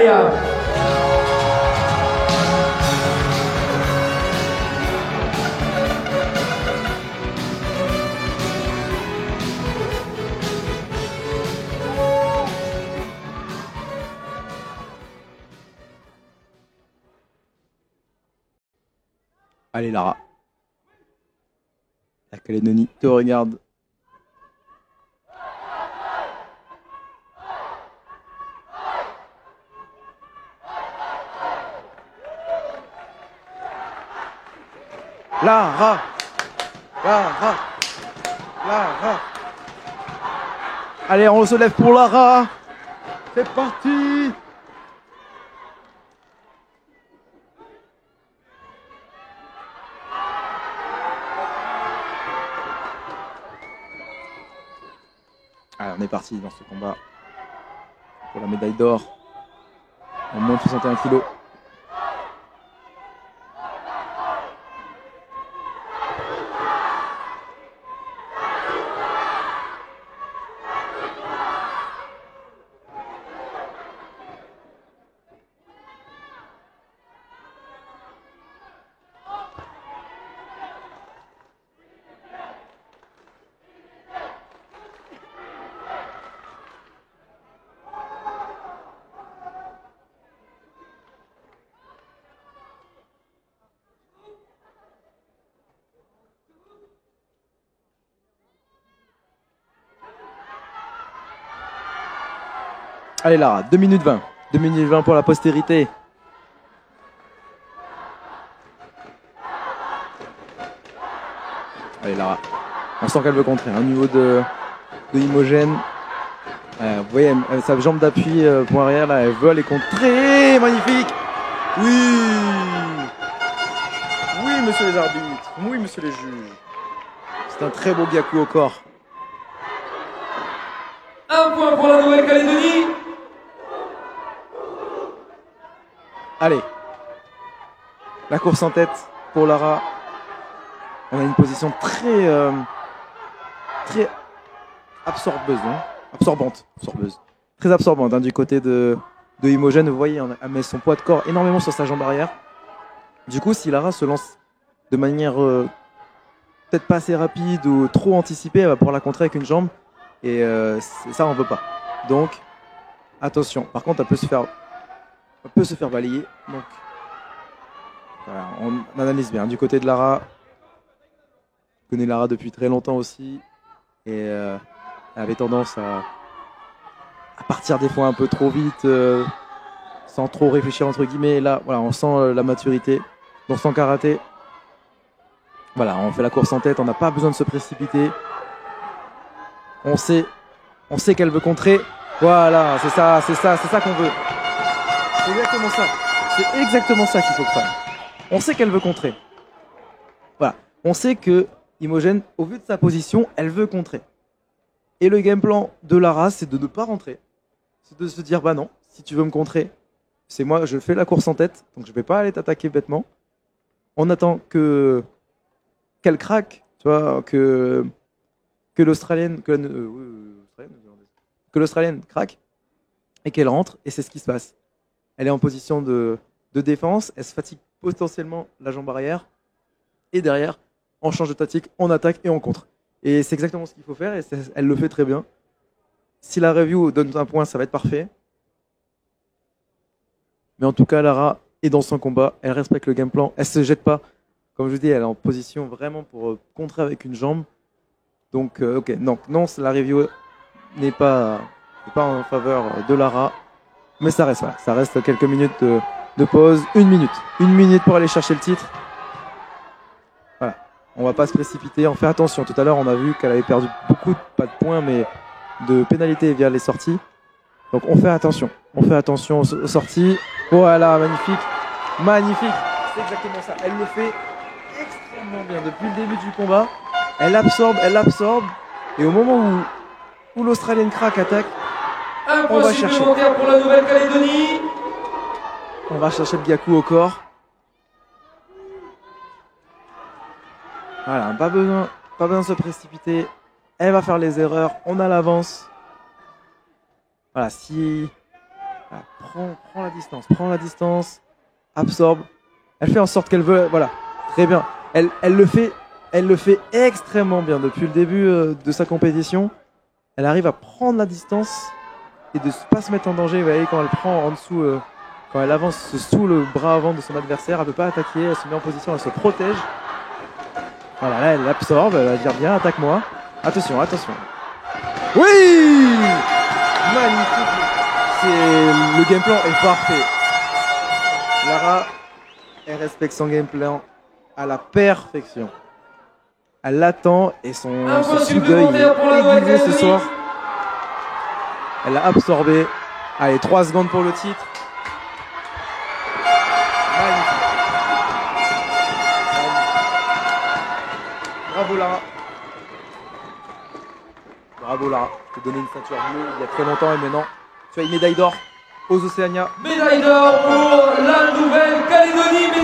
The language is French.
médaille. Allez Lara. La Calédonie te regarde. Lara. Lara. Lara. Allez, on se lève pour Lara. C'est parti. Allez, on est parti dans ce combat pour la médaille d'or en moins de 61 kilos. Allez Lara, 2 minutes 20. 2 minutes 20 pour la postérité. Allez Lara. On sent qu'elle veut contrer. Au niveau de Imogen. Vous voyez, sa jambe d'appui pour arrière, là, elle veut aller contrer. Magnifique. Oui. Oui, monsieur les arbitres. Oui, monsieur les juges. C'est un très beau Gyaku au corps. Un point pour la Nouvelle-Calédonie. Allez, la course en tête pour Lara. On a une position très absorbeuse, très absorbante du côté de Imogen. Vous voyez, elle met son poids de corps énormément sur sa jambe arrière. Du coup, si Lara se lance de manière peut-être pas assez rapide ou trop anticipée, elle va pouvoir la contrer avec une jambe. Et ça, on veut pas. Donc, attention. Par contre, elle peut se faire balayer. Donc, voilà, on analyse bien. Du côté de Lara, je connais Lara depuis très longtemps aussi. Et elle avait tendance à partir des fois un peu trop vite, sans trop réfléchir entre guillemets. Et là, voilà, on sent la maturité dans son karaté. Voilà, on fait la course en tête. On n'a pas besoin de se précipiter. On sait qu'elle veut contrer. Voilà, c'est ça qu'on veut. C'est exactement ça. C'est exactement ça qu'il faut faire. On sait qu'elle veut contrer. Voilà. On sait que Imogen, au vu de sa position, elle veut contrer. Et le game plan de Lara, c'est de ne pas rentrer. C'est de se dire, bah non, si tu veux me contrer, c'est moi, je fais la course en tête, donc je vais pas aller t'attaquer bêtement. On attend qu'elle craque, tu vois, que l'Australienne craque et qu'elle rentre, et c'est ce qui se passe. Elle est en position de défense, elle se fatigue potentiellement la jambe arrière, et derrière, on change de tactique, on attaque et on contre. Et c'est exactement ce qu'il faut faire, et elle le fait très bien. Si la review donne un point, ça va être parfait. Mais en tout cas, Lara est dans son combat, elle respecte le game plan, elle se jette pas. Comme je vous dis, elle est en position vraiment pour contrer avec une jambe. Donc, ok, non, la review n'est pas en faveur de Lara. Mais ça reste quelques minutes de pause. Une minute pour aller chercher le titre. Voilà, on va pas se précipiter, on fait attention. Tout à l'heure, on a vu qu'elle avait perdu beaucoup, pas de points, mais de pénalités via les sorties. Donc on fait attention aux sorties. Voilà, magnifique. C'est exactement ça. Elle le fait extrêmement bien depuis le début du combat. Elle absorbe. Et au moment où l'Australienne craque attaque, on va chercher. Pour la Nouvelle-Calédonie. On va chercher le Gyaku au corps. Voilà, pas besoin de se précipiter. Elle va faire les erreurs. On a l'avance. Voilà, si Voilà, prends la distance, absorbe. Elle fait en sorte qu'elle veut, voilà, très bien. Elle le fait extrêmement bien depuis le début de sa compétition. Elle arrive à prendre la distance et de ne pas se mettre en danger. Vous voyez, quand elle prend en dessous, quand elle avance sous le bras avant de son adversaire, elle ne peut pas attaquer, elle se met en position, elle se protège. Voilà, là elle absorbe, elle va dire bien, attaque-moi. Attention. Oui! Magnifique! Le game plan est parfait. Lara, elle respecte son game plan à la perfection. Elle l'attend et son souci d'œil est aiguisé ce soir. Elle l'a absorbé. Allez, 3 secondes pour le titre. Magnifique. Bravo Lara. Bravo Lara. Je t'ai donné une ceinture bleue il y a très longtemps et maintenant tu as une médaille d'or aux Océania. Médaille d'or pour la Nouvelle-Calédonie.